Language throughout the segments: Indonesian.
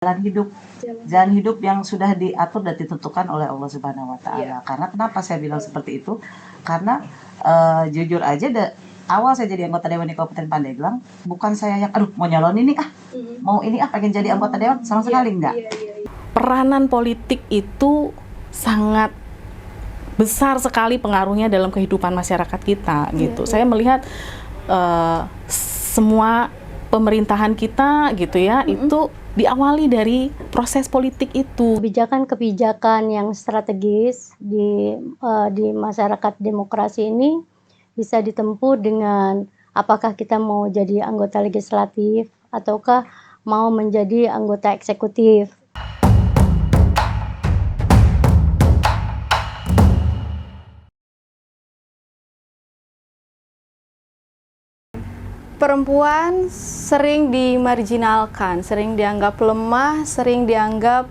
jalan hidup yang sudah diatur dan ditentukan oleh Allah Subhanahu wa taala. Karena kenapa saya bilang seperti itu? Karena jujur aja awal saya jadi anggota dewan di Kabupaten Pandeglang, bukan saya yang mau nyalon ini mau ini pengen jadi anggota dewan, sama sekali enggak. Peranan politik itu sangat besar sekali pengaruhnya dalam kehidupan masyarakat kita gitu. Saya melihat semua pemerintahan kita gitu ya, itu diawali dari proses politik itu. Kebijakan-kebijakan yang strategis di masyarakat demokrasi ini bisa ditempuh dengan apakah kita mau jadi anggota legislatif ataukah mau menjadi anggota eksekutif. Perempuan sering dimarginalkan, sering dianggap lemah, sering dianggap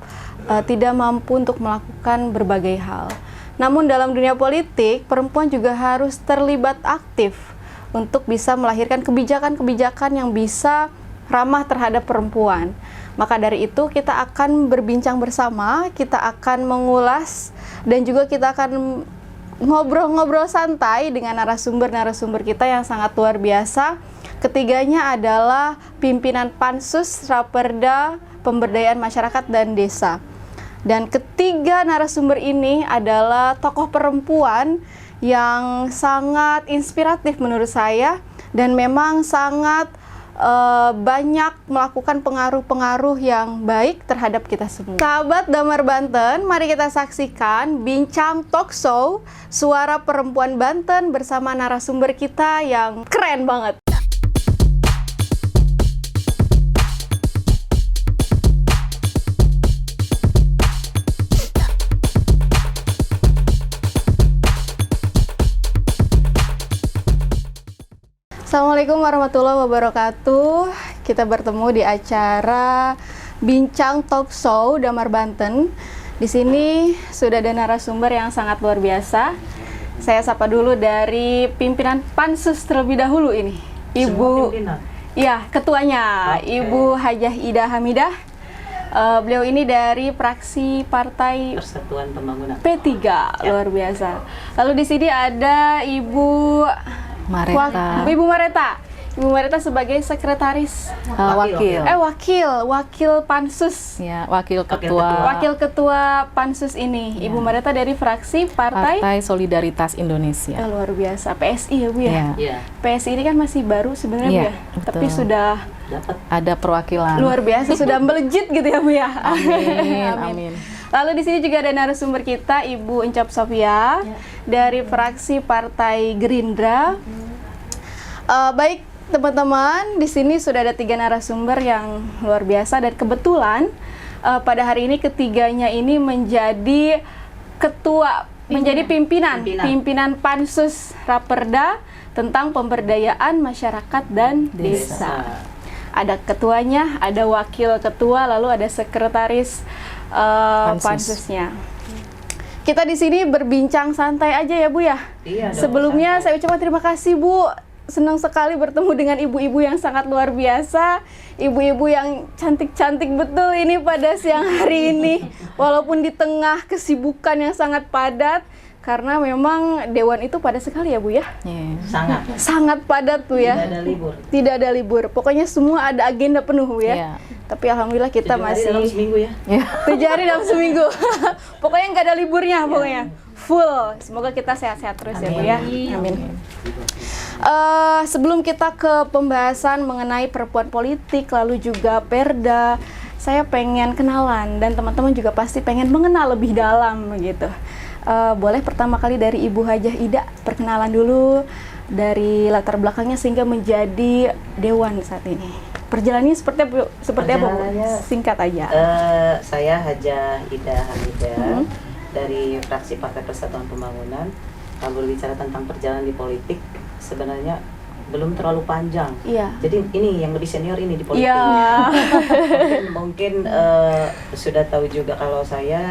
tidak mampu untuk melakukan berbagai hal. Namun dalam dunia politik, perempuan juga harus terlibat aktif untuk bisa melahirkan kebijakan-kebijakan yang bisa ramah terhadap perempuan. Maka dari itu kita akan berbincang bersama, kita akan mengulas, dan juga kita akan ngobrol-ngobrol santai dengan narasumber-narasumber kita yang sangat luar biasa. Ketiganya adalah pimpinan Pansus Raperda Pemberdayaan Masyarakat dan Desa. Dan ketiga narasumber ini adalah tokoh perempuan yang sangat inspiratif menurut saya dan memang sangat banyak melakukan pengaruh-pengaruh yang baik terhadap kita semua. Sahabat Damar Banten, mari kita saksikan bincang talk show Suara Perempuan Banten bersama narasumber kita yang keren banget. Assalamualaikum warahmatullahi wabarakatuh. Kita bertemu di acara Bincang Talk Show Damar Banten. Di sini sudah ada narasumber yang sangat luar biasa. Saya sapa dulu dari pimpinan Pansus terlebih dahulu ini. Ibu, ya ketuanya, Ibu Hajah Ida Hamidah. Beliau ini dari fraksi Partai Persatuan Pembangunan P3, luar biasa. Lalu di sini ada Ibu Mareta. Ibu Mareta. Ibu Mareta sebagai sekretaris wakil Pansus. Ya, wakil ketua Pansus ini. Ya. Ibu Mareta dari fraksi Partai Solidaritas Indonesia. Luar biasa, PSI ya Bu ya. Ya. PSI ini kan masih baru sebenarnya Bu ya. Tapi sudah dapat ada perwakilan. Luar biasa, sudah melejit gitu ya Bu ya. Amin. Amin. Lalu di sini juga ada narasumber kita Ibu Encap Sofia dari fraksi Partai Gerindra. Baik teman-teman, di sini sudah ada 3 narasumber yang luar biasa dan kebetulan pada hari ini ketiganya ini menjadi menjadi pimpinan Pansus Raperda tentang pemberdayaan masyarakat dan desa. Ada ketuanya, ada wakil ketua, lalu ada sekretaris Pansusnya. Kita di sini berbincang santai aja ya Bu ya. Iya, sebelumnya saya ucapkan terima kasih Bu. Senang sekali bertemu dengan ibu-ibu yang sangat luar biasa. Ibu-ibu yang cantik-cantik betul ini pada siang hari ini. Walaupun di tengah kesibukan yang sangat padat. Karena memang Dewan itu padat sekali ya Bu ya. Sangat padat Bu ya. Tidak ada libur. Pokoknya semua ada agenda penuh Bu ya. Tapi alhamdulillah kita 7 hari masih dalam seminggu ya. 7 hari dalam seminggu. Pokoknya nggak ada liburnya pokoknya. Full. Semoga kita sehat-sehat terus. Amin. Ya Bu ya. Amin. Sebelum kita ke pembahasan mengenai perempuan politik lalu juga Perda, saya pengen kenalan dan teman-teman juga pasti pengen mengenal lebih dalam gitu. Boleh pertama kali dari Ibu Hajah Ida perkenalan dulu dari latar belakangnya sehingga menjadi dewan saat ini. Perjalanannya seperti apa Bu? Singkat aja. Saya Hajah Ida Hamidah dari fraksi Partai Persatuan Pembangunan. Kalau bicara tentang perjalanan di politik, sebenarnya belum terlalu panjang. Iya. Jadi ini yang lebih senior ini di politik. Iya. mungkin sudah tahu juga kalau saya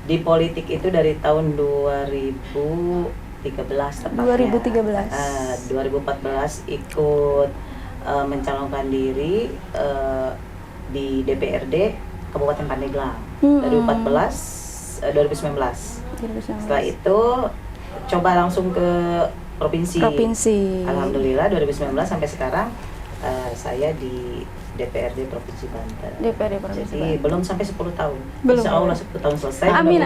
di politik itu dari tahun 2013 tepatnya. 2013. 2014 ikut mencalonkan diri di DPRD Kabupaten Pandeglang 2019. Setelah itu coba langsung ke provinsi. Alhamdulillah 2019 sampai sekarang saya di DPRD Provinsi Banten. Jadi belum sampai 10 tahun. Belum. Insya Allah 10 tahun selesai. Amin,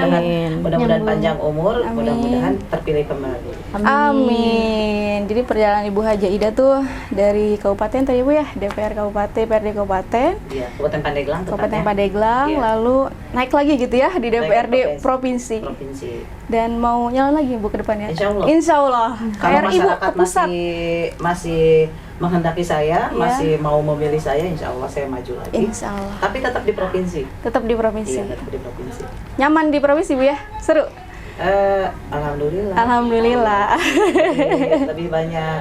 Mudah-mudahan panjang umur, Amin. mudah-mudahan terpilih kembali. Amin. Jadi perjalanan Ibu Haja Ida tuh dari kabupaten tadi Bu ya, DPR Kabupaten, PRD Kabupaten, Iya, Kabupaten Pandeglang Kabupaten tepatnya. Pandeglang, Iya. lalu naik lagi gitu ya di DPRD Provinsi. Dan mau nyalon lagi Bu ke depannya? Insya Allah. Insya Allah. Kalau RI Bu masyarakat ke pusat. masih menghendaki saya, Iya. masih mau memilih saya, insya Allah saya maju lagi. Insya Allah. Tapi tetap di provinsi. Tetap di provinsi. Iya, tetap di provinsi. Nyaman di provinsi Bu ya? Seru? Alhamdulillah. Alhamdulillah. Lebih banyak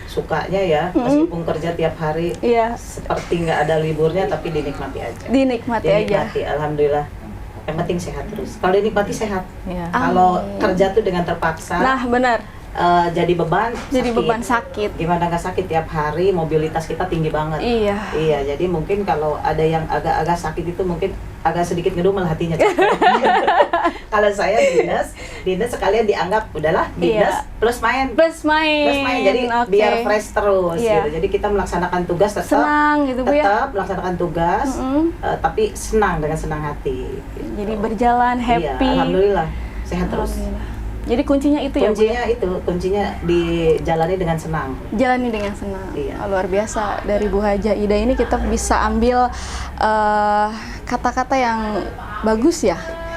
sukanya ya, meskipun kerja tiap hari Iya. seperti nggak ada liburnya, tapi dinikmati aja. Dinikmati aja. Dinikmati, alhamdulillah. Yang penting sehat terus. Kalau dinikmati sehat. Iya. Kalau Amin. kerja tuh dengan terpaksa, Nah, benar. jadi beban. Jadi sakit. beban sakit. Gimana nggak sakit tiap hari, mobilitas kita tinggi banget. Iya. Iya, jadi mungkin kalau ada yang agak-agak sakit itu mungkin agak sedikit ngedumel hatinya. Kalau saya dinas sekalian dianggap udahlah dinas Iya. plus main. Plus main. Jadi Oke. biar fresh terus Iya. gitu. Jadi kita melaksanakan tugas tetap Senang gitu Bu ya. tetap melaksanakan tugas, Mm-mm. tapi senang dengan senang hati. Gitu. Jadi berjalan happy. Iya, alhamdulillah sehat terus. Alhamdulillah. Jadi kuncinya itu ya Bu ya. Kuncinya dijalani dengan senang. Jalani dengan senang. Iya. Luar biasa, dari Bu Haja Ida ini kita bisa ambil kata-kata yang bagus ya.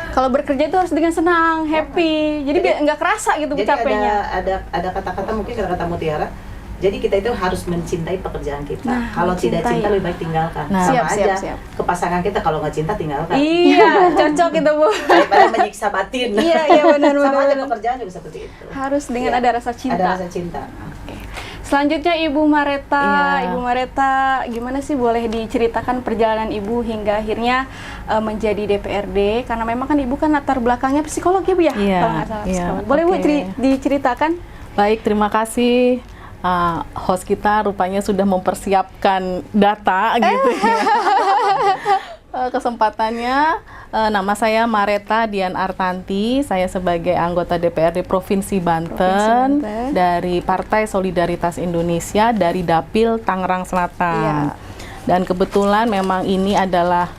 Kalau bekerja itu harus dengan senang, happy. Jadi biar nggak kerasa gitu Jadi capeknya. ada kata-kata, mungkin kata-kata mutiara. Jadi kita itu harus mencintai pekerjaan kita. Nah, Kalau tidak mencintai. cinta lebih baik tinggalkan. Nah. Sama Siap, aja. siap. Ke pasangan kita kalau nggak cinta tinggalkan. Iya, cocok itu Bu. Daripada menyiksa batin. Iya, benar. Sama aja pekerjaan juga seperti itu. Harus dengan Iya. ada rasa cinta. Ada rasa cinta. Selanjutnya Ibu Mareta. Iya. Ibu Mareta, gimana sih, boleh diceritakan perjalanan Ibu hingga akhirnya menjadi DPRD? Karena memang kan Ibu kan latar belakangnya psikolog ya Bu ya? Iya, Kalau nggak salah iya. psikolog. Boleh Bu Oke. diceritakan? Baik, terima kasih. Host kita rupanya sudah mempersiapkan data gitu ya. Kesempatannya, nama saya Mareta Dian Artanti, saya sebagai anggota DPRD Provinsi Banten, Banten. dari Partai Solidaritas Indonesia dari Dapil Tangerang Selatan. Iya. Dan kebetulan memang ini adalah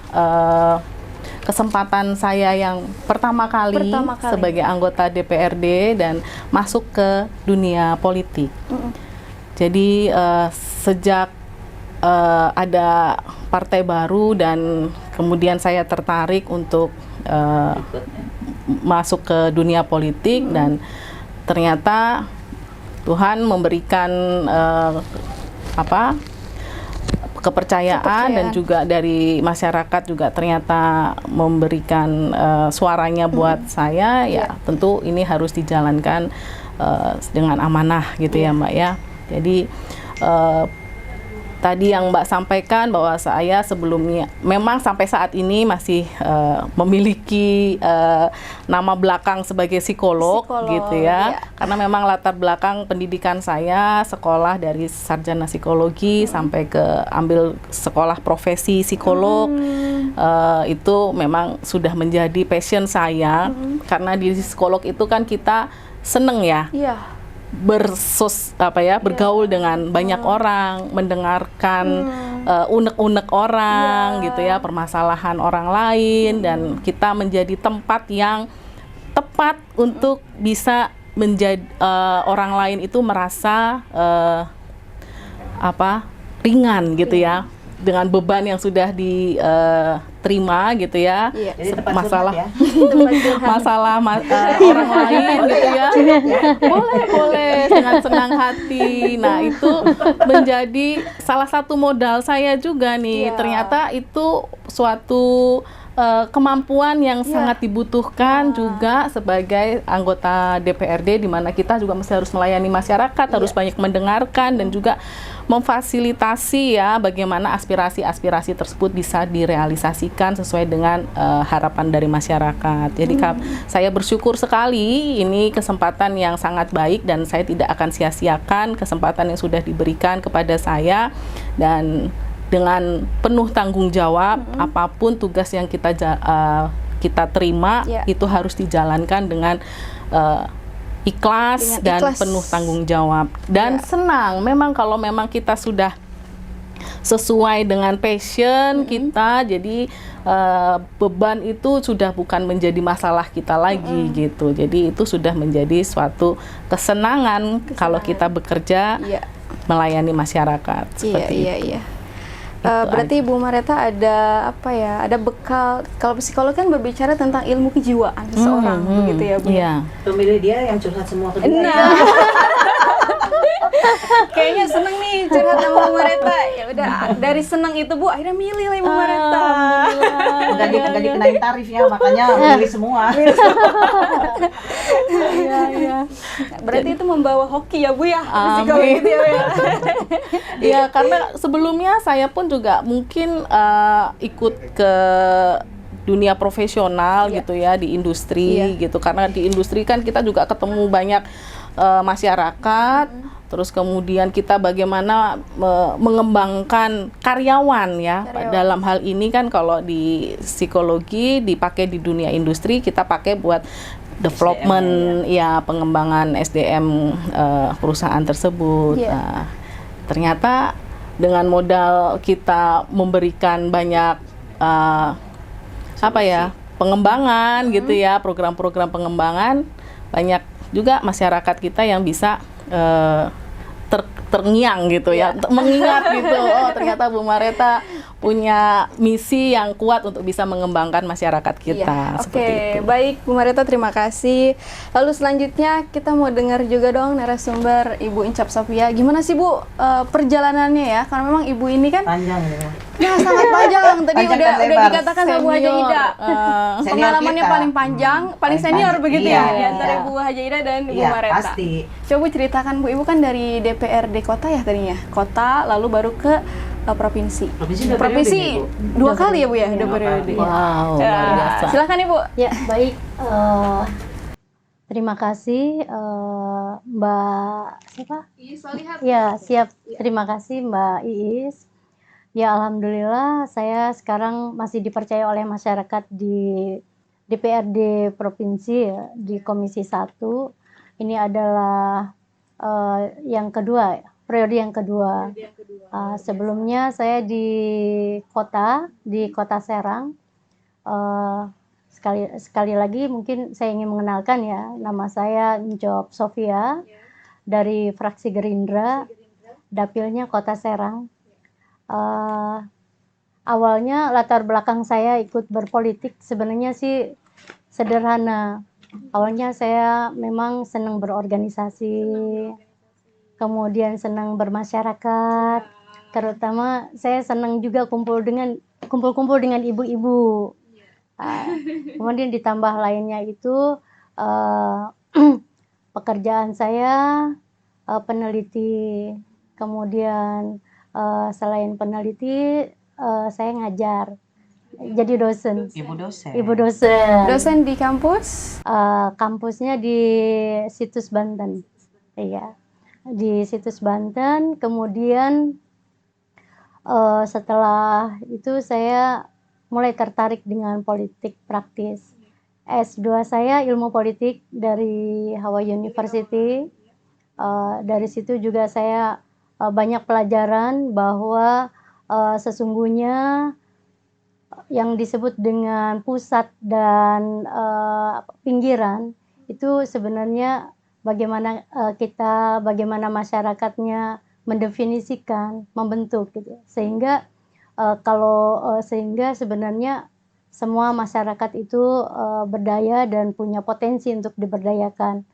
kesempatan saya yang pertama kali sebagai anggota DPRD dan masuk ke dunia politik. Jadi sejak ada partai baru dan kemudian saya tertarik untuk masuk ke dunia politik dan ternyata Tuhan memberikan kepercayaan dan juga dari masyarakat juga ternyata memberikan suaranya buat saya. Ya tentu ini harus dijalankan dengan amanah gitu ya Mbak ya. Jadi tadi yang Mbak sampaikan bahwa saya sebelumnya memang sampai saat ini masih memiliki nama belakang sebagai psikolog gitu ya. Karena memang latar belakang pendidikan saya sekolah dari sarjana psikologi sampai ke ambil sekolah profesi psikolog. Itu memang sudah menjadi passion saya. Karena di psikolog itu kan kita seneng ya. Iya. Bergaul dengan banyak orang, mendengarkan unek-unek orang gitu ya, permasalahan orang lain, dan kita menjadi tempat yang tepat untuk bisa menjadi orang lain itu merasa ringan gitu ya, dengan beban yang sudah diterima gitu ya. Iya. Jadi tempat Masalah curhat ya. masalah orang lain gitu ya. Boleh dengan senang hati. Nah, itu menjadi salah satu modal saya juga nih. Iya. Ternyata itu suatu kemampuan yang sangat dibutuhkan juga sebagai anggota DPRD, di mana kita juga mesti harus melayani masyarakat, harus banyak mendengarkan dan juga memfasilitasi ya bagaimana aspirasi-aspirasi tersebut bisa direalisasikan sesuai dengan harapan dari masyarakat. Jadi saya bersyukur sekali, ini kesempatan yang sangat baik dan saya tidak akan sia-siakan kesempatan yang sudah diberikan kepada saya, dan dengan penuh tanggung jawab, apapun tugas yang kita terima itu harus dijalankan dengan ikhlas dan penuh tanggung jawab dan senang. Memang kalau memang kita sudah sesuai dengan passion kita, jadi beban itu sudah bukan menjadi masalah kita lagi gitu. Jadi itu sudah menjadi suatu kesenangan kalau kita bekerja melayani masyarakat seperti itu. Berarti Ibu Mareta ada apa ya? Ada bekal. Kalau psikolog kan berbicara tentang ilmu kejiwaan seseorang, begitu ya, Bu? Iya. Pemilih dia yang curhat semua ke dia. Nah. Kayaknya seneng nih curhat sama Bu Mareta. Ya udah, dari seneng itu Bu akhirnya milih lah Ibu Mareta. Enggak dikenain tarifnya, makanya milih semua. Iya. Berarti itu membawa hoki ya Bu ya? Psikolog Amin. gitu ya, Bu ya? Ya, karena sebelumnya saya pun juga mungkin ikut ke dunia profesional gitu ya, di industri gitu. Karena di industri kan kita juga ketemu banyak masyarakat, terus kemudian kita bagaimana mengembangkan karyawan ya. Dalam hal ini kan kalau di psikologi dipakai di dunia industri, kita pakai buat development ya, pengembangan SDM perusahaan tersebut. Nah, ternyata dengan modal kita memberikan banyak pengembangan gitu ya, program-program pengembangan, banyak juga masyarakat kita yang bisa terngiang gitu ya, untuk mengingat gitu, oh ternyata Bu Mareta punya misi yang kuat untuk bisa mengembangkan masyarakat kita. Oke, baik Bu Mareta, terima kasih. Lalu selanjutnya kita mau dengar juga dong narasumber Ibu Incap Sofia. Gimana sih Bu perjalanannya ya? Karena memang Ibu ini kan Panjang ya. ya sangat panjang. Tadi Panjang udah dan lebar. dikatakan sama Bu Haja Ida. Pengalamannya kita. paling panjang, paling senior begitu Iya, ya di antara iya. Bu Haja Ida dan Ibu Iya, Mareta. pasti. Coba Bu ceritakan Bu, Ibu kan dari DPRD kota ya tadinya. Kota lalu baru ke provinsi. Provinsi dua kali ya Bu ya, dua periode. Wow, luar biasa. Silakan Ibu. Ya, baik. Terima kasih Mbak siapa? Iis Solihat. Ya, siap. Terima kasih Mbak Iis. Ya, alhamdulillah saya sekarang masih dipercaya oleh masyarakat di DPRD provinsi ya, di Komisi 1. Ini adalah yang kedua, periode yang kedua. Sebelumnya saya di kota Serang. Sekali lagi mungkin saya ingin mengenalkan ya, nama saya Incap Sofia dari fraksi Gerindra, dapilnya Kota Serang. Awalnya latar belakang saya ikut berpolitik sebenarnya sih sederhana. Awalnya saya memang senang berorganisasi, kemudian senang bermasyarakat, terutama saya senang juga kumpul-kumpul dengan ibu-ibu. Kemudian ditambah lainnya itu pekerjaan saya peneliti, kemudian selain peneliti saya ngajar, jadi dosen. Ibu dosen. Dosen di kampus? Kampusnya di Situs Banten, iya, di Situs Banten. Kemudian setelah itu saya mulai tertarik dengan politik praktis. S2 saya ilmu politik dari Hawaii University. Dari situ juga saya banyak pelajaran bahwa sesungguhnya yang disebut dengan pusat dan pinggiran itu sebenarnya bagaimana bagaimana masyarakatnya mendefinisikan, membentuk gitu. Sehingga sehingga sebenarnya semua masyarakat itu berdaya dan punya potensi untuk diberdayakan.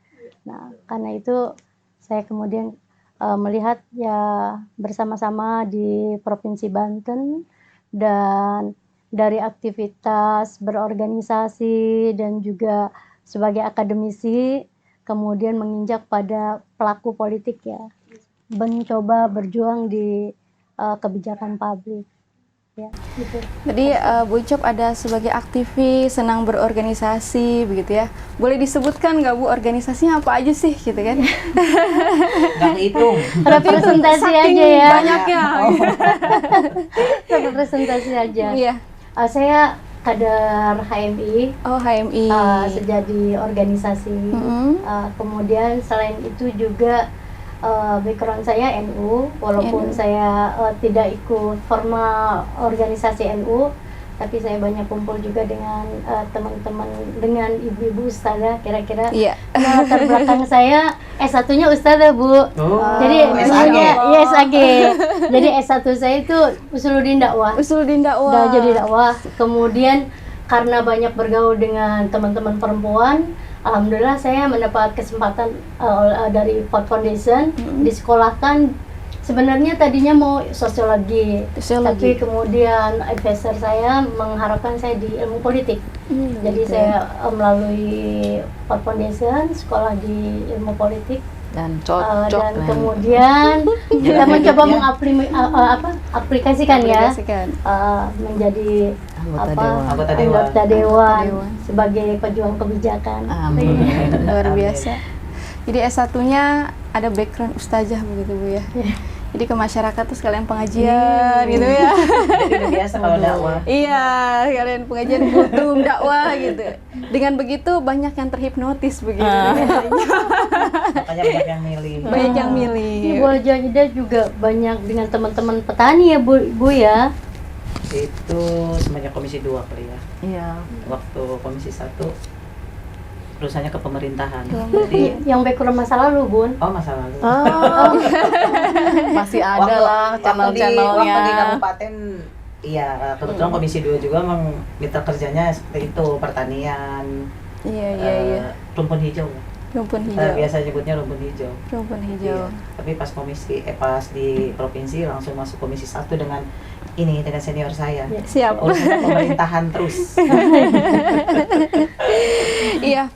Nah, karena itu saya kemudian melihat ya bersama-sama di Provinsi Banten, dan dari aktivitas berorganisasi dan juga sebagai akademisi kemudian menginjak pada pelaku politik ya, mencoba berjuang di kebijakan publik. Ya, gitu. Jadi Bu Icop ada sebagai aktivis, senang berorganisasi begitu ya. Boleh disebutkan nggak Bu organisasinya apa aja sih gitu kan? Nggak kehitung. Representasi Saking aja ya. banyaknya. Representasi aja. Iya. Saya kader HMI, Oh HMI. sejak di organisasi. Mm-mm. Kemudian selain itu juga background saya NU, walaupun NU. saya tidak ikut formal organisasi NU, tapi saya banyak kumpul juga dengan teman-teman, dengan ibu-ibu ustazah. Kira-kira Iya. latar belakang saya S1-nya ustazah, Bu. Jadi SAG. dulunya iya SAG. Jadi S1 saya itu Usuluddin Dakwah. Usuluddin Dakwah. Udah jadi dakwah. Kemudian karena banyak bergaul dengan teman-teman perempuan, alhamdulillah saya mendapat kesempatan dari Ford Foundation disekolahkan. Sebenarnya tadinya mau sosiologi, tapi kemudian advisor saya mengharapkan saya di ilmu politik. Jadi gitu. saya melalui Ford Foundation sekolah di ilmu politik. Dan cocok Dan lah. kemudian kita mencoba mengaplikasikan ya Aplikasikan. menjadi Anggota Anggota anggota dewan. dewan Dewan. sebagai pejuang kebijakan. Amin. Luar biasa. Jadi S1-nya ada background ustazah begitu Bu ya. Jadi ke masyarakat tuh sekalian pengajian gitu ya. Jadi udah biasa kalau dakwah. Iya, sekalian pengajian kultum dakwah gitu. Dengan begitu banyak yang terhipnotis begitu. Makanya banyak yang milih. Banyak yang milih. Ini Bu Jajida juga banyak dengan teman-teman petani ya Bu ya. Itu semenjak komisi 2 kali ya. Iya. Waktu komisi 1 perusahaannya ke pemerintahan. Jadi Yang background masa lalu, Bun. masa lalu. Oh. Masih ada lah channel-channelnya. Waktu di kabupaten, iya kebetulan komisi 2 juga memang mitra kerjanya seperti itu, pertanian, Iya, rumpun hijau. Rumpun Kita hijau. biasa nyebutnya rumpun hijau. Rumpun hijau. Iya. Tapi pas pas di provinsi langsung masuk komisi 1 dengan senior saya. Siap. Urusan pemerintahan terus. Iya.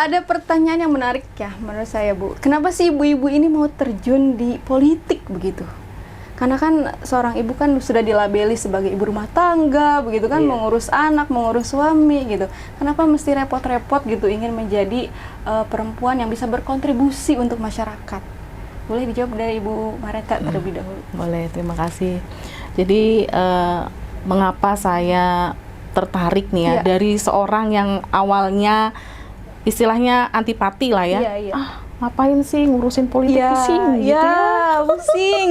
Ada pertanyaan yang menarik ya menurut saya Bu. Kenapa sih ibu-ibu ini mau terjun di politik begitu? Karena kan seorang ibu kan sudah dilabeli sebagai ibu rumah tangga begitu kan, Iya. mengurus anak, mengurus suami gitu. Kenapa mesti repot-repot gitu ingin menjadi perempuan yang bisa berkontribusi untuk masyarakat? Boleh dijawab dari Ibu Mareta terlebih dahulu. Boleh, terima kasih. Jadi mengapa saya tertarik nih ya Iya. dari seorang yang awalnya istilahnya antipati lah ya. Iya, iya. Ngapain sih ngurusin politik, pusing gitu ya. pusing.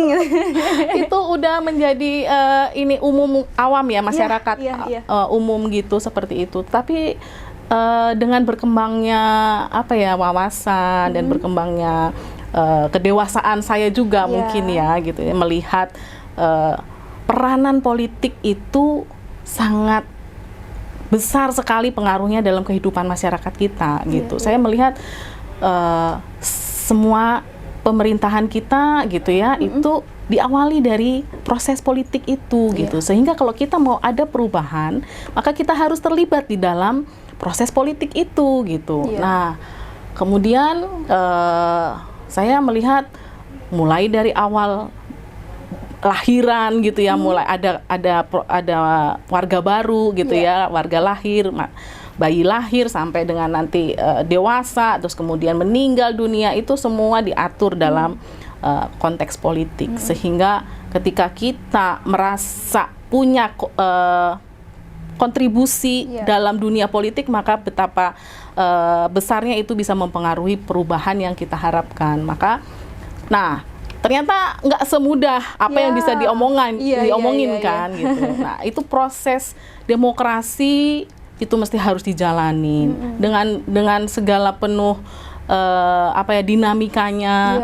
Itu udah menjadi ini umum awam ya masyarakat iya. umum gitu seperti itu. Tapi dengan berkembangnya wawasan dan berkembangnya kedewasaan saya juga mungkin ya gitu ya, melihat peranan politik itu sangat besar sekali pengaruhnya dalam kehidupan masyarakat kita gitu. Saya melihat semua pemerintahan kita gitu ya itu diawali dari proses politik itu gitu. Sehingga kalau kita mau ada perubahan, maka kita harus terlibat di dalam proses politik itu gitu. Nah, kemudian saya melihat mulai dari awal lahiran gitu ya, mulai ada warga baru gitu ya, warga lahir, bayi lahir sampai dengan nanti dewasa, terus kemudian meninggal dunia, itu semua diatur dalam konteks politik. Sehingga ketika kita merasa punya kontribusi dalam dunia politik, maka betapa besarnya itu bisa mempengaruhi perubahan yang kita harapkan. Maka, ternyata nggak semudah apa yang bisa diomongin kan gitu. Nah, itu proses demokrasi itu mesti harus dijalani dengan segala penuh dinamikanya,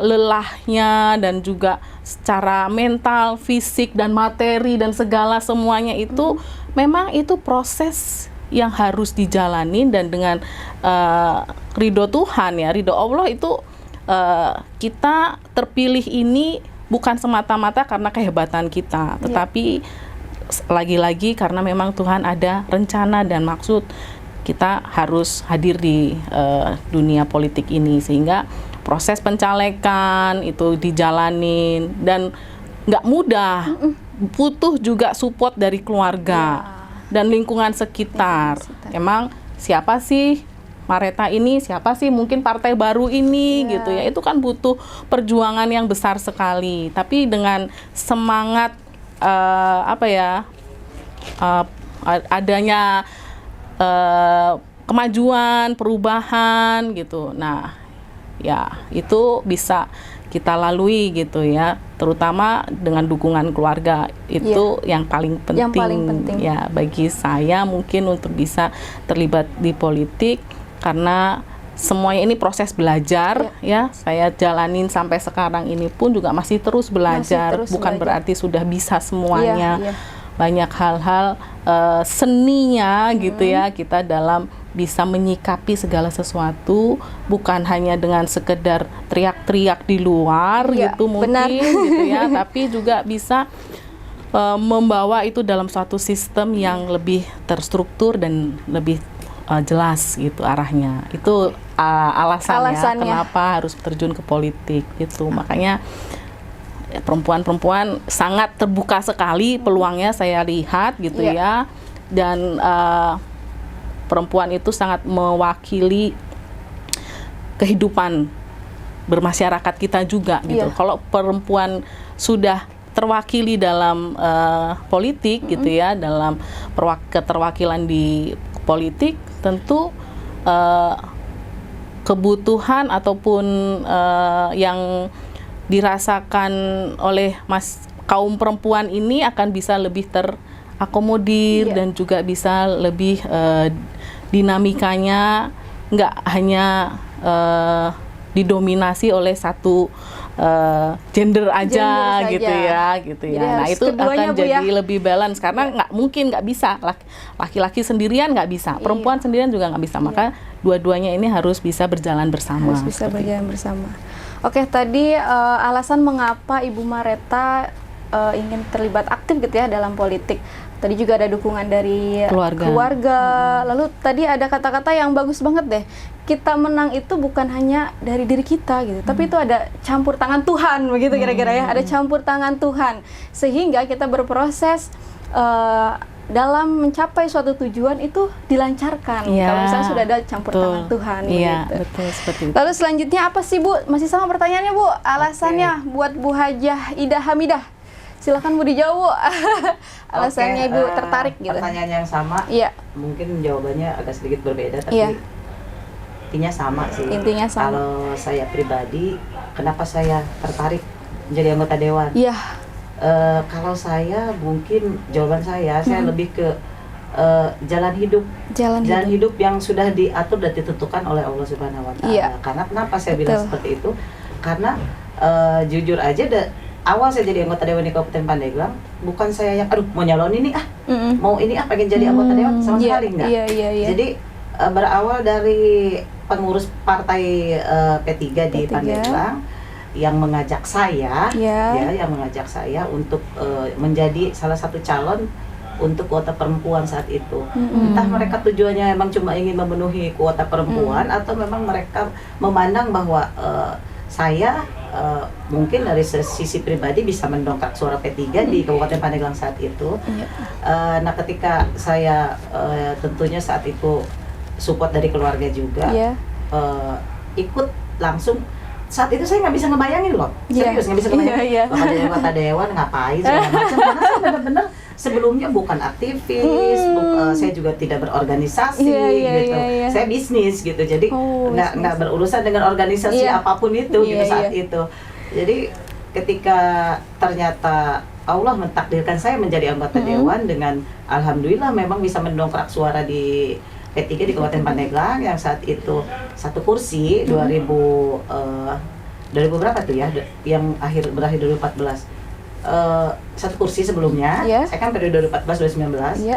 lelahnya, dan juga secara mental, fisik dan materi dan segala semuanya itu memang itu proses yang harus dijalani, dan dengan ridho Tuhan ya, ridho Allah itu kita terpilih ini bukan semata-mata karena kehebatan kita, tetapi lagi-lagi karena memang Tuhan ada rencana dan maksud kita harus hadir di dunia politik ini, sehingga proses pencalekan itu dijalanin, dan nggak mudah, butuh juga support dari keluarga dan lingkungan sekitar. Emang siapa sih Mareta ini, siapa sih mungkin partai baru ini gitu ya, itu kan butuh perjuangan yang besar sekali. Tapi dengan semangat adanya kemajuan, perubahan gitu. Nah, ya itu bisa kita lalui gitu ya, terutama dengan dukungan keluarga itu yang paling penting. Yang paling penting. Ya, bagi saya mungkin untuk bisa terlibat di politik, karena semuanya ini proses belajar ya. Saya jalanin sampai sekarang ini pun juga masih terus belajar, bukan berarti sudah bisa semuanya. Banyak hal-hal seninya gitu ya kita dalam bisa menyikapi segala sesuatu, bukan hanya dengan sekedar teriak-teriak di luar gitu mungkin gitu ya, tapi juga bisa membawa itu dalam suatu sistem yang lebih terstruktur dan lebih jelas gitu arahnya. Itu alasannya kenapa harus terjun ke politik gitu. Makanya perempuan-perempuan sangat terbuka sekali peluangnya, saya lihat gitu ya. Dan perempuan itu sangat mewakili kehidupan bermasyarakat kita juga gitu. Kalau perempuan sudah terwakili dalam politik gitu ya, dalam keterwakilan di politik, tentu kebutuhan ataupun yang dirasakan oleh kaum perempuan ini akan bisa lebih terakomodir dan juga bisa lebih dinamikanya nggak hanya didominasi oleh satu gender aja gitu ya. Jadi Nah itu akan Bu, jadi lebih balance, karena nggak bisa laki-laki sendirian nggak bisa, perempuan sendirian juga nggak bisa, maka dua-duanya ini harus bisa berjalan bersama. Harus bisa berjalan bersama. Oke, tadi alasan mengapa Ibu Mareta ingin terlibat aktif gitu ya dalam politik. Tadi juga ada dukungan dari keluarga. Lalu tadi ada kata-kata yang bagus banget deh. Kita menang itu bukan hanya dari diri kita gitu, tapi itu ada campur tangan Tuhan begitu kira-kira ya. Ada campur tangan Tuhan sehingga kita berproses dalam mencapai suatu tujuan itu dilancarkan kalau misalnya sudah ada campur tangan Tuhan. Betul seperti itu. Lalu selanjutnya apa sih Bu? Masih sama pertanyaannya Bu. Alasannya buat Bu Hajah Ida Hamidah. Silakan Bu dijawab Bu. Alasannya Ibu tertarik gitu. Pertanyaan yang sama. Mungkin jawabannya agak sedikit berbeda, tapi intinya sama sih. Intinya sama. Kalau saya pribadi, kenapa saya tertarik menjadi anggota dewan? Kalau saya mungkin jawaban saya lebih ke jalan hidup yang sudah diatur dan ditentukan oleh Allah Subhanahu Wa Taala. Karena kenapa saya bilang seperti itu? Karena jujur aja awal saya jadi anggota dewan di Kabupaten Pandeglang, bukan saya yang mau nyalon ini mau ini pengen jadi anggota dewan, sama sekali enggak. Jadi berawal dari pengurus partai P3 di Pandeglang yang mengajak saya, yang mengajak saya untuk menjadi salah satu calon untuk kuota perempuan saat itu. Entah mereka tujuannya memang cuma ingin memenuhi kuota perempuan atau memang mereka memandang bahwa saya mungkin dari sisi pribadi bisa mendongkrak suara P3 di Kabupaten Pandeglang saat itu. Nah, ketika saya tentunya saat itu support dari keluarga juga, ikut langsung. Saat itu saya nggak bisa ngebayangin loh, serius nggak bisa ngebayangin bakal jadi anggota dewan ngapain segala macam, karena saya benar-benar sebelumnya bukan aktivis, saya juga tidak berorganisasi gitu, saya bisnis gitu, jadi nggak berurusan dengan organisasi apapun itu gitu saat itu. Jadi ketika ternyata Allah mentakdirkan saya menjadi anggota dewan dengan alhamdulillah memang bisa mendongkrak suara di P3 di Kabupaten Pandeglang yang saat itu satu kursi 2000 berapa tuh ya, yang berakhir 2014, satu kursi sebelumnya, saya kan periode 2014-2019,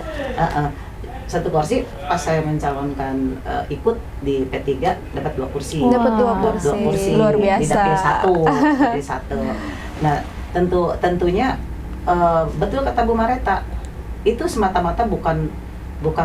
satu kursi pas saya mencalonkan ikut di P3 dapat 2 kursi. Dapat 2 kursi. Luar biasa. Di dapil satu. Nah, tentunya betul kata Bu Mareta, itu semata-mata bukan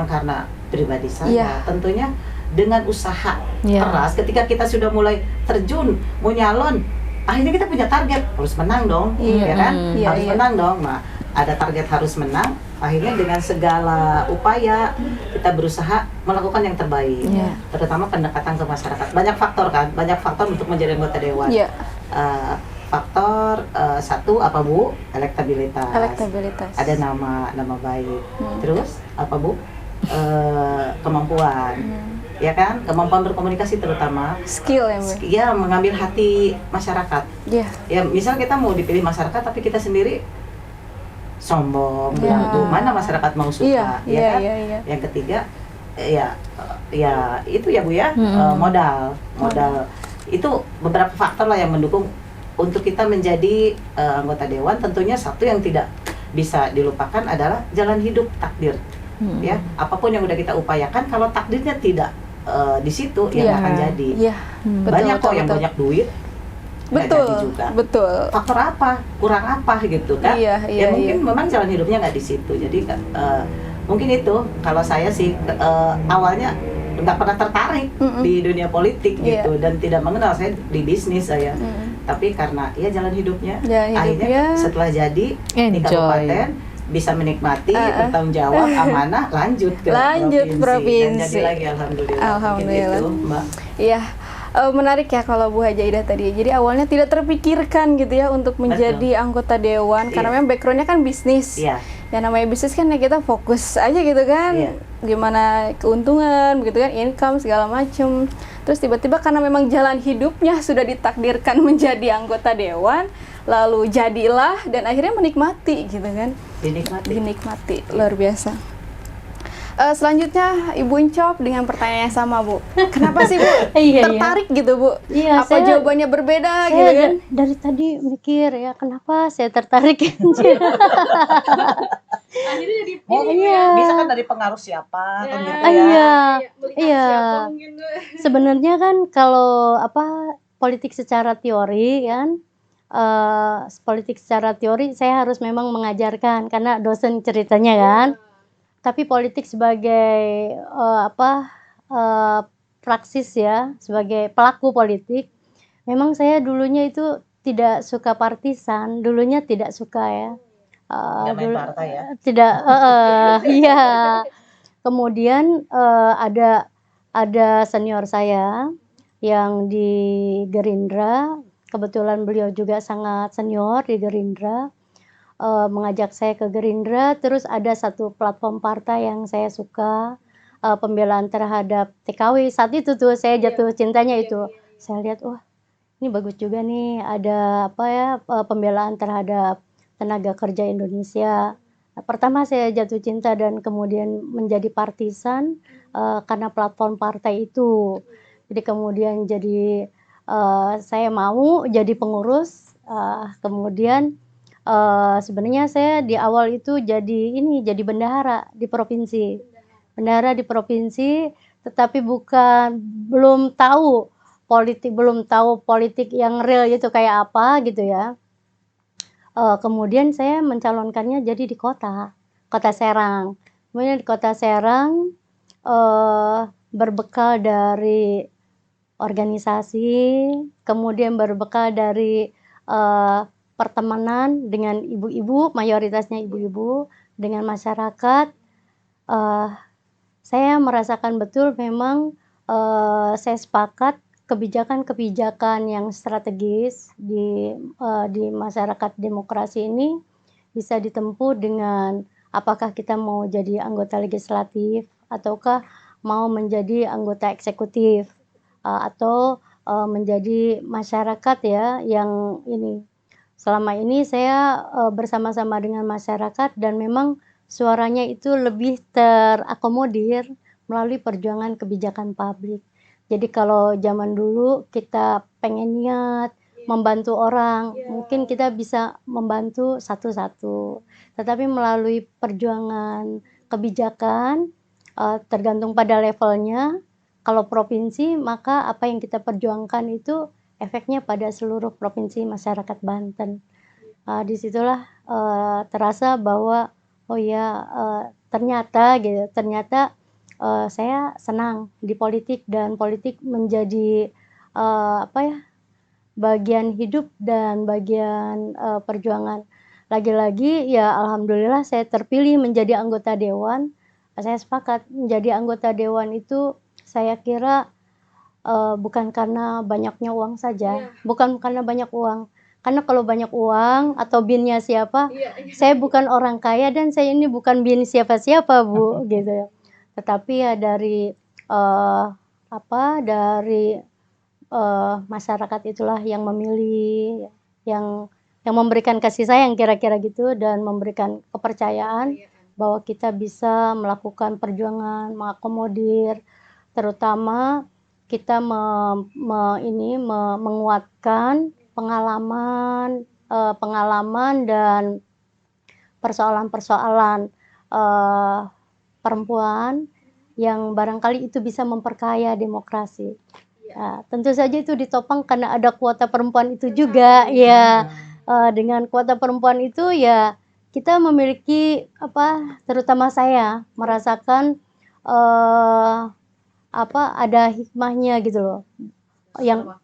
karena pribadi saya, tentunya dengan usaha keras. Ketika kita sudah mulai terjun mau nyalon, akhirnya kita punya target, harus menang dong, ya kan? Iya, Harus iya. menang dong. Nah, ada target harus menang, akhirnya dengan segala upaya kita berusaha melakukan yang terbaik. Iya. Terutama pendekatan ke masyarakat. Banyak faktor kan, banyak faktor untuk menjadi anggota dewan. Iya. Faktor satu apa Bu? Elektabilitas. Elektabilitas. Ada nama baik. Terus apa Bu? Kemampuan. Ya kan, kemampuan berkomunikasi terutama. Skill ya, Bu. Ya, mengambil hati masyarakat. Iya. Ya, misal kita mau dipilih masyarakat tapi kita sendiri sombong, Ya. bilang tuh mana masyarakat mau suka, Iya, ya iya, kan? iya. Yang ketiga, ya itu ya Bu ya, modal itu beberapa faktor lah yang mendukung untuk kita menjadi anggota dewan. Tentunya satu yang tidak bisa dilupakan adalah jalan hidup, takdir. Ya, apapun yang udah kita upayakan, kalau takdirnya tidak di situ, ya nggak akan jadi. Iya. Banyak kok yang banyak duit, nggak Betul. jadi juga. Betul. Faktor apa, kurang apa gitu kan? Iya, Ya mungkin memang jalan hidupnya nggak di situ. Jadi mungkin itu kalau saya sih awalnya nggak pernah tertarik di dunia politik gitu, dan tidak mengenal, saya di bisnis saya. Tapi karena ya jalan hidupnya, akhirnya setelah jadi di kabupaten bisa menikmati, bertanggung jawab, amanah, lanjut ke provinsi. Dan jadi lagi alhamdulillah. Alhamdulillah. Gitu, Mbak. Iya. Menarik ya kalau Bu Haja Ida tadi. Jadi awalnya tidak terpikirkan gitu ya untuk menjadi anggota dewan, karena memang backgroundnya kan bisnis. Iya. Ya namanya bisnis kan ya kita fokus aja gitu kan. Iya. Gimana keuntungan begitu kan, income segala macem. Terus tiba-tiba karena memang jalan hidupnya sudah ditakdirkan menjadi anggota dewan, lalu jadilah dan akhirnya menikmati gitu kan. Dinikmati. Luar biasa. Selanjutnya Ibu Encop dengan pertanyaan yang sama, Bu. Kenapa sih Bu tertarik gitu, Bu? Iya, Apa jawabannya berbeda gitu kan? Dari tadi mikir ya, kenapa saya tertarik? Akhirnya jadi Bisa kan dari pengaruh siapa kan gitu ya. Iya. Sebenarnya kan kalau politik secara teori kan, politik secara teori saya harus memang mengajarkan karena dosen ceritanya kan. Tapi politik sebagai praksis ya, sebagai pelaku politik, memang saya dulunya itu tidak suka partisan, dulunya tidak suka ya. Nggak main partai ya? Tidak, iya. Kemudian ada senior saya yang di Gerindra, kebetulan beliau juga sangat senior di Gerindra. Mengajak saya ke Gerindra, terus ada satu platform partai yang saya suka, pembelaan terhadap TKW. Saat itu tuh saya jatuh cintanya itu. Saya lihat, wah ini bagus juga nih, ada pembelaan terhadap tenaga kerja Indonesia. Pertama saya jatuh cinta dan kemudian menjadi partisan karena platform partai itu. Jadi kemudian saya mau jadi pengurus, kemudian sebenarnya saya di awal itu jadi bendahara di provinsi. Tetapi belum tahu politik yang real itu kayak apa gitu ya. Kemudian saya mencalonkannya jadi di kota Serang. Kemudian di kota Serang berbekal dari organisasi, kemudian berbekal dari pertemanan dengan ibu-ibu, mayoritasnya ibu-ibu, dengan masyarakat. Saya merasakan betul memang saya sepakat kebijakan-kebijakan yang strategis di masyarakat demokrasi ini bisa ditempuh dengan apakah kita mau jadi anggota legislatif ataukah mau menjadi anggota eksekutif atau menjadi masyarakat ya yang ini. Selama ini saya bersama-sama dengan masyarakat dan memang suaranya itu lebih terakomodir melalui perjuangan kebijakan publik. Jadi kalau zaman dulu kita pengen niat membantu orang, mungkin kita bisa membantu satu-satu. Tetapi melalui perjuangan kebijakan, tergantung pada levelnya. Kalau provinsi, maka apa yang kita perjuangkan itu efeknya pada seluruh provinsi masyarakat Banten. Disitulah terasa bahwa ternyata saya senang di politik dan politik menjadi bagian hidup dan bagian perjuangan. Lagi-lagi ya alhamdulillah saya terpilih menjadi anggota dewan. Saya sepakat menjadi anggota dewan itu saya kira bukan karena banyaknya uang saja, bukan karena banyak uang. Karena kalau banyak uang atau binnya siapa, saya bukan orang kaya dan saya ini bukan bin siapa-siapa Bu, gitu. Tetapi ya dari dari masyarakat itulah yang memilih, yang memberikan kasih sayang kira-kira gitu dan memberikan kepercayaan bahwa kita bisa melakukan perjuangan, mengakomodir, terutama kita menguatkan pengalaman dan persoalan-persoalan perempuan yang barangkali itu bisa memperkaya demokrasi. Ya, tentu saja itu ditopang karena ada kuota perempuan itu juga, ya. Dengan kuota perempuan itu ya kita memiliki terutama saya merasakan ada hikmahnya gitu loh. Yang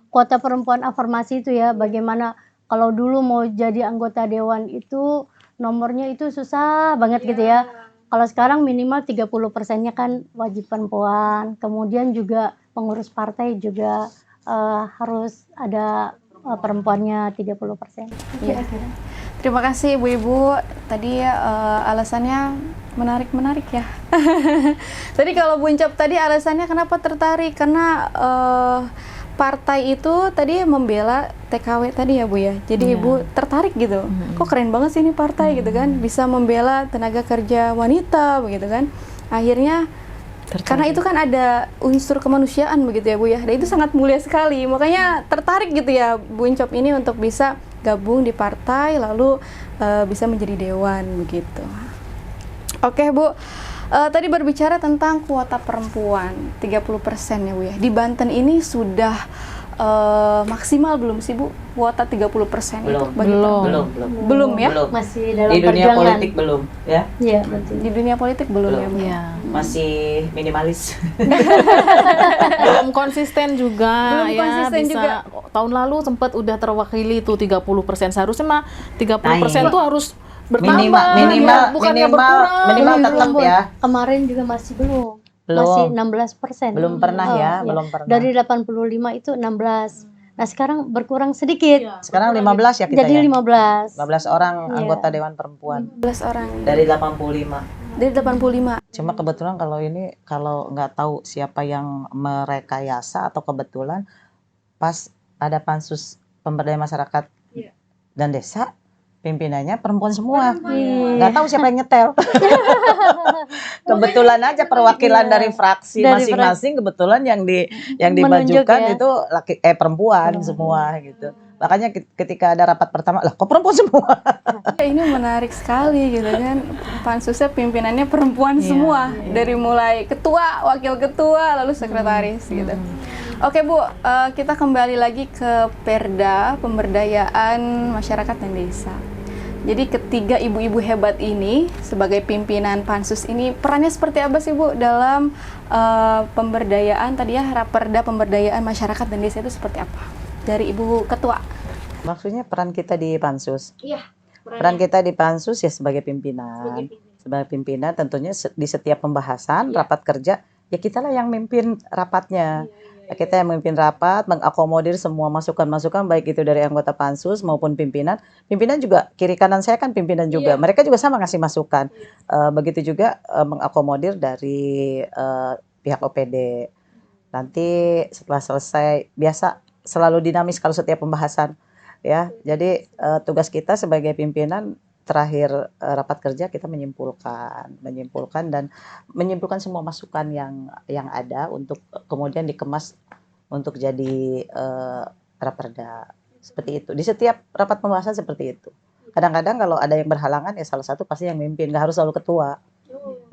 kuota perempuan afirmasi itu ya, bagaimana kalau dulu mau jadi anggota dewan itu nomornya itu susah banget gitu ya. Kalau sekarang minimal 30%-nya kan wajib perempuan. Kemudian juga pengurus partai juga harus ada perempuannya 30%. Iya. Terima kasih Ibu-ibu. Tadi alasannya menarik ya. Tadi kalau Bu Encop tadi alasannya kenapa tertarik karena partai itu tadi membela TKW tadi ya Bu ya. Jadi Ibu tertarik gitu. Kok keren banget sih ini partai gitu kan, bisa membela tenaga kerja wanita begitu kan. Akhirnya karena itu kan ada unsur kemanusiaan begitu ya Bu ya. Dan itu sangat mulia sekali. Makanya tertarik gitu ya Bu Encop ini untuk bisa gabung di partai lalu bisa menjadi dewan begitu. Oke Bu, tadi berbicara tentang kuota perempuan 30% ya Bu ya. Di Banten ini sudah maksimal belum sih Bu kuota 30% itu bagi perempuan? Belum ya? Belum. Masih dalam Di dunia perjuangan. politik belum, ya. Iya, betul. Di dunia politik belum ya Bu? Iya. Masih minimalis. Belum konsisten juga Belum ya, konsisten bisa juga. tahun lalu sempat udah terwakili tuh 30%, seharusnya mah 30% Naik. tuh harus bertambah minimal bukannya berkurang. minimal Belum, tetap belum. ya. Kemarin juga masih belum. Belum. Masih 16%. Belum pernah ya, iya. belum pernah. Dari 85 itu 16. Nah, sekarang berkurang sedikit. Sekarang 15 ya kita Jadi ya. 15. 15 orang Iya. anggota dewan perempuan 15 orang dari 85. dari 85. Cuma kebetulan kalau nggak tahu siapa yang merekayasa atau kebetulan pas ada pansus pemberdayaan masyarakat dan desa, pimpinannya perempuan semua. Nggak tahu siapa yang nyetel. Kebetulan aja perwakilan dari fraksi Dari masing-masing kebetulan yang Menunjuk dimajukan ya. itu perempuan semua gitu. Makanya ketika ada rapat pertama, lah kok perempuan semua? Ini menarik sekali gitu kan. Pansusnya pimpinannya perempuan semua. Dari mulai ketua, wakil ketua, lalu sekretaris gitu. Oke Bu, kita kembali lagi ke Perda Pemberdayaan Masyarakat dan Desa. Jadi ketiga ibu-ibu hebat ini sebagai pimpinan pansus ini perannya seperti apa sih Bu dalam pemberdayaan tadi ya, Raperda Pemberdayaan Masyarakat dan Desa itu seperti apa? Dari Ibu Ketua. Maksudnya peran kita di pansus. Iya. Peran kita di pansus ya sebagai pimpinan. Sebagai pimpinan tentunya di setiap pembahasan rapat kerja ya kitalah yang mimpin rapatnya. Kita yang memimpin rapat, mengakomodir semua masukan-masukan baik itu dari anggota pansus maupun pimpinan. Pimpinan juga kiri kanan saya kan pimpinan juga. Mereka juga sama ngasih masukan. Begitu juga mengakomodir dari pihak OPD. Nanti setelah selesai biasa selalu dinamis kalau setiap pembahasan ya. Jadi tugas kita sebagai pimpinan terakhir rapat kerja kita menyimpulkan dan menyimpulkan semua masukan yang ada untuk kemudian dikemas untuk jadi raperda seperti itu. Di setiap rapat pembahasan seperti itu. Kadang-kadang kalau ada yang berhalangan ya salah satu pasti yang mimpin, nggak harus selalu ketua.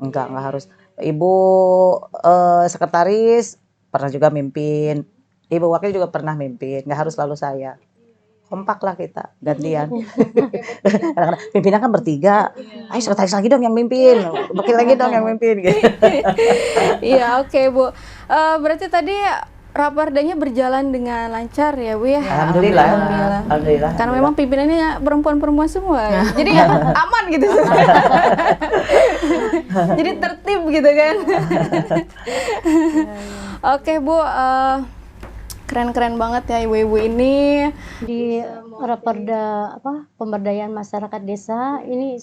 Enggak harus. Ibu sekretaris pernah juga mimpin. Ibu wakil juga pernah mimpin, nggak harus selalu saya. Kompak lah kita, gantian. Kadang-kadang pimpinan kan bertiga, ayo sekretaris lagi dong yang mimpin, wakil lagi dong yang mimpin. Gitu. Iya oke Bu. Berarti tadi Rapordanya berjalan dengan lancar ya Bu ya. Alhamdulillah. Alhamdulillah. Karena memang pimpinannya perempuan-perempuan semua, jadi ya aman gitu. Jadi tertib gitu kan. Oke Bu, keren-keren banget ya ibu-ibu ini. Di Raperda pemberdayaan masyarakat desa ini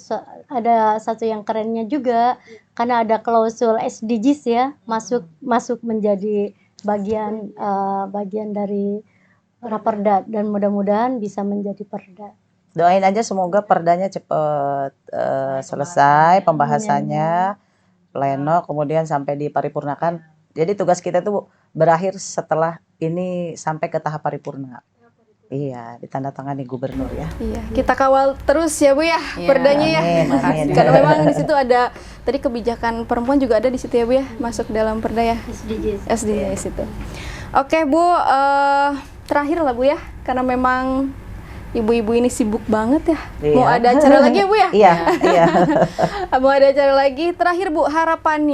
ada satu yang kerennya juga karena ada klausul SDGs ya masuk menjadi bagian dari Raperda dan mudah-mudahan bisa menjadi perda. Doain aja semoga perdanya cepat selesai pembahasannya, pleno, kemudian sampai diparipurnakan. Jadi tugas kita tuh berakhir setelah ini sampai ke tahap paripurna. Iya, ditandatangani gubernur ya. Iya, kita kawal terus ya Bu ya, perdanya ya. Amin. Karena memang di situ ada tadi kebijakan perempuan juga ada di situ ya Bu ya, masuk dalam perda ya. SDGs itu. Oke Bu, terakhir lah Bu ya, karena memang ibu-ibu ini sibuk banget ya. Iya. Mau ada acara lagi ya Bu ya? Iya. Mau ada acara lagi. Terakhir Bu, harapan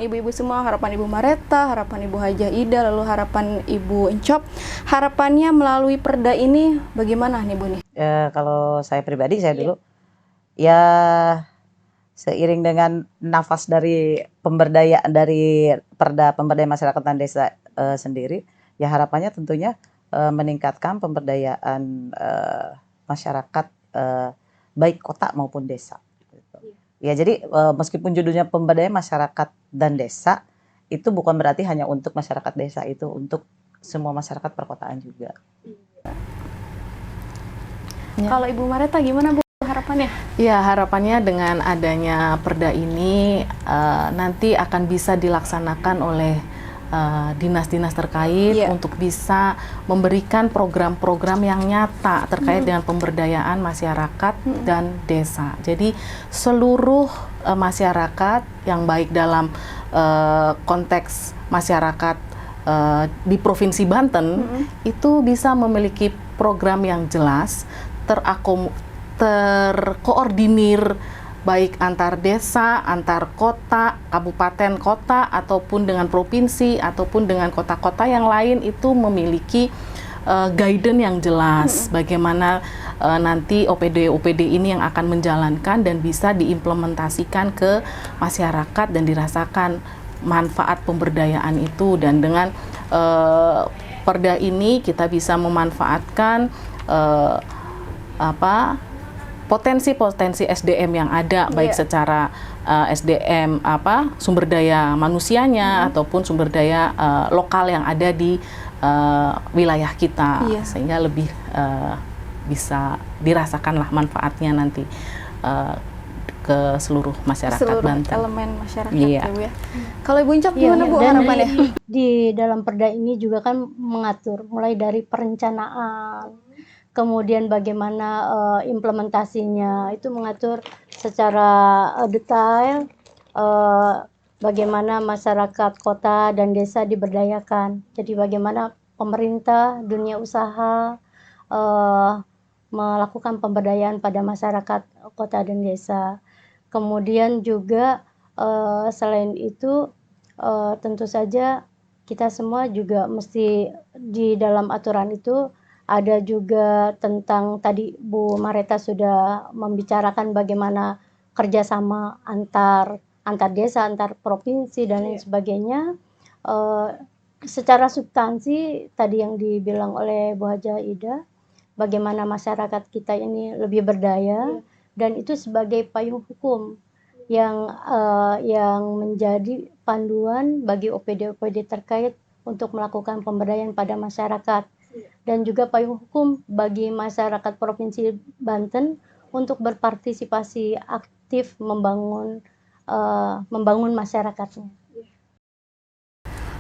ibu-ibu semua, harapan Ibu Mareta, harapan Ibu Hajah Ida, lalu harapan Ibu Encop, harapannya melalui perda ini bagaimana nih Bu nih? Kalau saya pribadi, saya dulu ya seiring dengan nafas dari pemberdayaan dari perda pemberdayaan masyarakat dan desa sendiri, ya harapannya tentunya meningkatkan pemberdayaan masyarakat baik kota maupun desa. Ya jadi meskipun judulnya pemberdayaan masyarakat dan desa, itu bukan berarti hanya untuk masyarakat desa, itu untuk semua masyarakat perkotaan juga. Ya. Kalau Ibu Mareta gimana Bu harapannya? Ya, harapannya dengan adanya perda ini nanti akan bisa dilaksanakan oleh dinas-dinas terkait untuk bisa memberikan program-program yang nyata terkait dengan pemberdayaan masyarakat dan desa. Jadi seluruh masyarakat yang baik dalam konteks masyarakat di Provinsi Banten itu bisa memiliki program yang jelas, terkoordinir baik antar desa, antar kota, kabupaten kota, ataupun dengan provinsi, ataupun dengan kota-kota yang lain, itu memiliki guidance yang jelas bagaimana nanti OPD ini yang akan menjalankan dan bisa diimplementasikan ke masyarakat dan dirasakan manfaat pemberdayaan itu. Dan dengan perda ini kita bisa memanfaatkan potensi-potensi SDM yang ada, baik secara SDM sumber daya manusianya ataupun sumber daya lokal yang ada di wilayah kita, sehingga lebih bisa dirasakanlah manfaatnya nanti ke seluruh masyarakat Banten. Elemen masyarakat ya Bu ya. Kalau Ibu Encop gimana Bu harapannya? Di dalam perda ini juga kan mengatur mulai dari perencanaan, kemudian bagaimana implementasinya, itu mengatur secara detail bagaimana masyarakat kota dan desa diberdayakan. Jadi bagaimana pemerintah, dunia usaha melakukan pemberdayaan pada masyarakat kota dan desa. Kemudian juga selain itu tentu saja kita semua juga mesti di dalam aturan itu ada juga tentang tadi Bu Mareta sudah membicarakan bagaimana kerjasama antar desa, antar provinsi dan lain sebagainya. Secara substansi tadi yang dibilang oleh Bu Hajah Ida, bagaimana masyarakat kita ini lebih berdaya dan itu sebagai payung hukum yang menjadi panduan bagi OPD-OPD terkait untuk melakukan pemberdayaan pada masyarakat. Dan juga payung hukum bagi masyarakat Provinsi Banten untuk berpartisipasi aktif membangun masyarakatnya.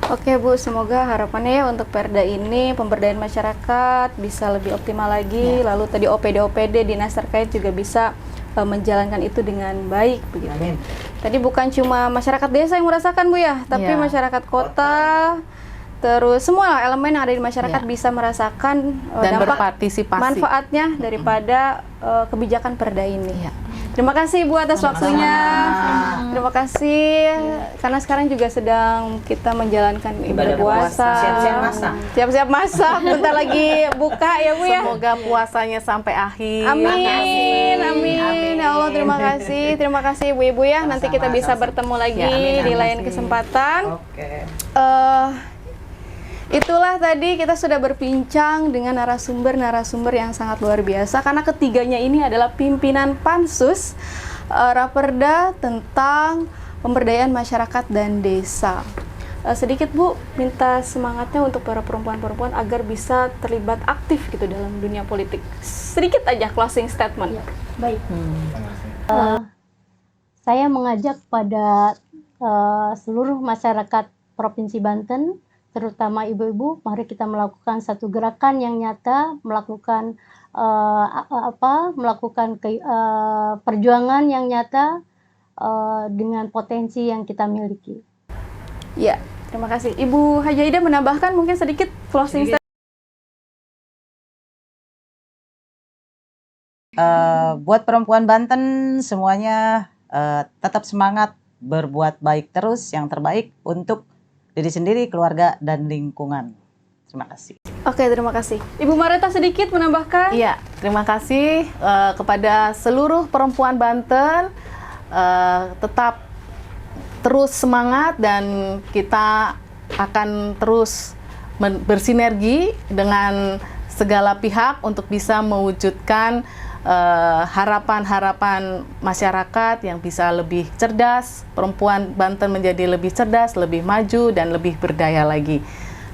Oke Bu, semoga harapannya ya untuk perda ini pemberdayaan masyarakat bisa lebih optimal lagi, lalu tadi OPD-OPD dinas terkait juga bisa menjalankan itu dengan baik begitu. Amin. Tadi bukan cuma masyarakat desa yang merasakan Bu ya, tapi masyarakat kota, terus semua elemen yang ada di masyarakat bisa merasakan dan dampak berpartisipasi manfaatnya daripada kebijakan perda ini. Terima kasih Ibu atas waktunya. Terima kasih karena sekarang juga sedang kita menjalankan ibadah puasa. Siap-siap masak. Siap-siap masak. Bentar lagi buka ya Bu ya. Semoga puasanya sampai akhir. Amin, amin. Ya Allah, terima kasih. Terima kasih Ibu-ibu ya. Nanti kita bisa bertemu lagi di lain kesempatan. Oke. Itulah tadi kita sudah berbincang dengan narasumber yang sangat luar biasa karena ketiganya ini adalah pimpinan Pansus Raperda tentang pemberdayaan masyarakat dan desa. Sedikit Bu, minta semangatnya untuk para perempuan-perempuan agar bisa terlibat aktif gitu dalam dunia politik. Sedikit aja closing statement. Baik. Saya mengajak pada seluruh masyarakat Provinsi Banten, terutama ibu-ibu, mari kita melakukan satu gerakan yang nyata, melakukan perjuangan yang nyata dengan potensi yang kita miliki. Ya, terima kasih. Ibu Haji Aida menambahkan mungkin sedikit closing statement. Buat perempuan Banten semuanya tetap semangat, berbuat baik terus, yang terbaik untuk diri sendiri, keluarga, dan lingkungan. Terima kasih. Oke, terima kasih. Ibu Mareta sedikit menambahkan. Iya, terima kasih kepada seluruh perempuan Banten. Tetap terus semangat dan kita akan terus bersinergi dengan segala pihak untuk bisa mewujudkan harapan-harapan masyarakat yang bisa lebih cerdas, perempuan Banten menjadi lebih cerdas, lebih maju, dan lebih berdaya lagi.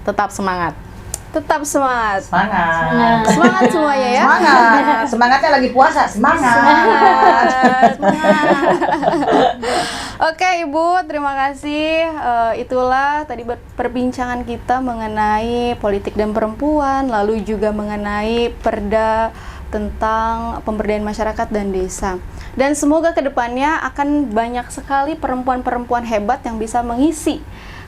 Tetap semangat. Tetap semangat. Semangat. Semangat semuanya ya. Semangat. Semangatnya lagi puasa. Semangat. Oke Ibu, terima kasih. Itulah tadi perbincangan kita mengenai politik dan perempuan, lalu juga mengenai perda tentang pemberdayaan masyarakat dan desa. Dan semoga kedepannya akan banyak sekali perempuan-perempuan hebat yang bisa mengisi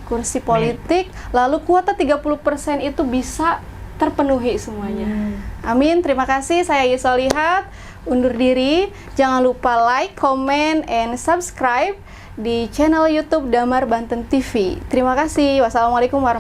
kursi politik, lalu kuota 30% itu bisa terpenuhi semuanya. Amin, terima kasih. Saya Yusolihat, undur diri. Jangan lupa like, comment, and subscribe di channel YouTube Damar Banten TV. Terima kasih. Wassalamualaikum warahmatullahi wabarakatuh.